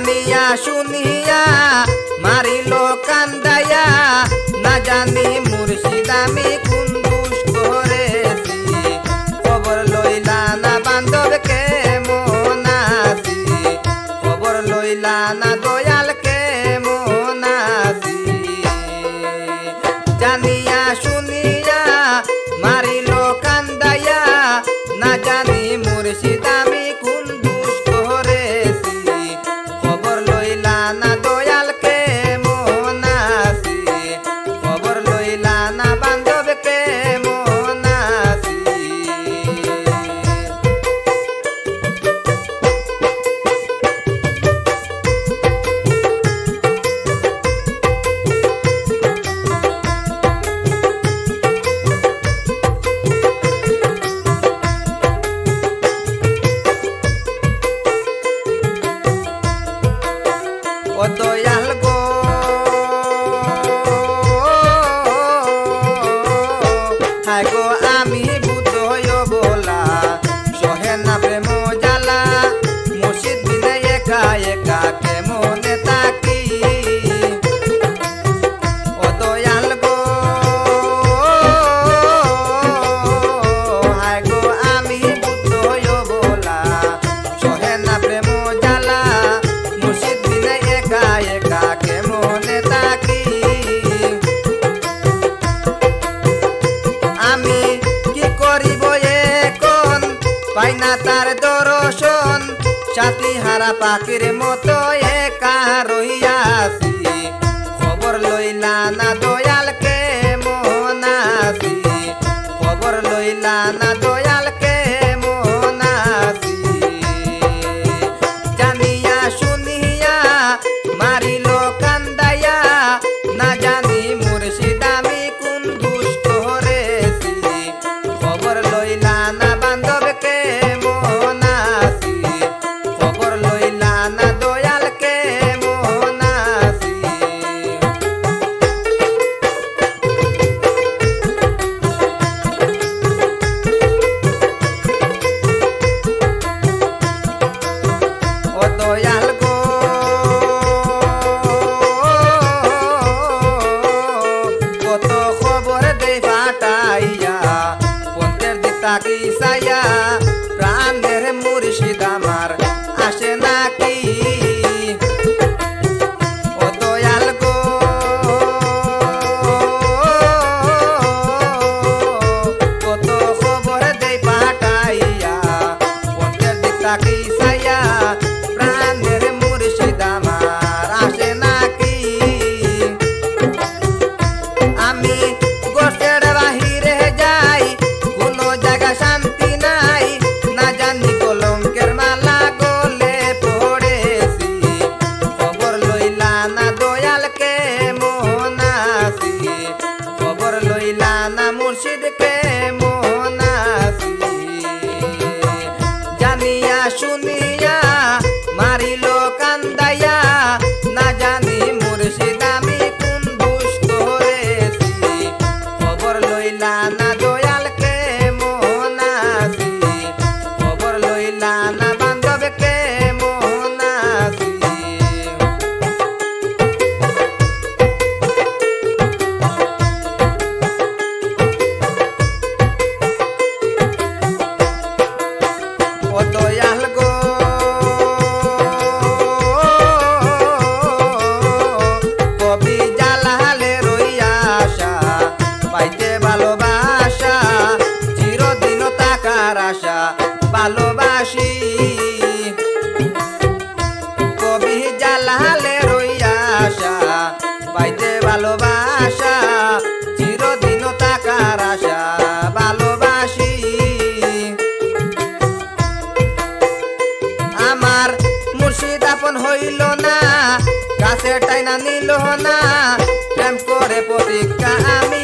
জানিয়া শুনিয়া মারিল কান্দাইয়া না জানি মুর্শিদ আমি কোন দোষ করেছি খবর লইলা না বান্ধব কেমন আছি খবর লইলা না দয়াল কেমন আছি জানিয়া শুনিয়া মারিল কান্দাইয়া না জানি মুর্শিদ আমি কোন দোষ করেছি খবর লইলা না দয়াল কেমন আছি খবর লইলা না বান্ধব কেমন আছি ও দয়াল গো হায় গো আমি বুদ্ধ বলা সহে না প্রেম জ্বালা মুর্শিদ বিনে একা একা কেমনে থাকি ও দয়াল গো হায় গো আমি বুদ্ধ বলা সহে না প্রেম জ্বালা মুর্শিদ বিনে একা একা কেমনে থাকি আমি কি করিব এখন পাই না তার দর্শন সাথী হারা পাখির মতো একা রহিয়াছি খবর লইলা না দয়াল কেমন আছি খবর লইলা না দয়াল কেমন আছি জানিয়া শুনিয়া মারিল কান্দাইয়া না জানি মুর্শিদ আমি কোন দোষ করেছি খবর লইলা না বান্ধব কেমন আছি খবর লইলা না দয়াল কেমন আছি ও দয়াল গো কত খবর দে ফাটাইয়া পন্থের দিক তাকি সাইয়া প্রাণের মুর্শিদ আমার আসে নাকি ও দয়াল গো কত খবর দে ফাটাইয়া পন্থের দিক তাকি সাইয়া প্রাণের মুর্শিদ আমার আসে নাকি আমি গোষ্ঠের বাহিরে যাই কোনো জায়গা শান্তি নাই না জানি কলঙ্কের মালা গলে পড়েছি খবর লইলা না দয়াল কেমন আছি খবর লইলা না মুর্শিদ কেমন আছি জানিয়া শুনিয়া মারিল কান্দাইয়া না জানি মুর্শিদ আমি কোন দোষ করেছি খবর লইলা না দয়াল কেমন আছি খবর লইলা না বান্ধব কেমন আছি ও দয়াল গো কবি জালালে রইয়া আশা পাইতে ভালোবাসা চিরদিন তাকার আশা ভালোবাসি কবি জালালে রইয়া আশা পাইতে ভালোবাসা চিরদিন তাকার আশা ভালোবাসি আমার মুর্শিদ আপন হইল না কাছে টাইনা নিল না প্রেম করে প্রতীক্ষা আমি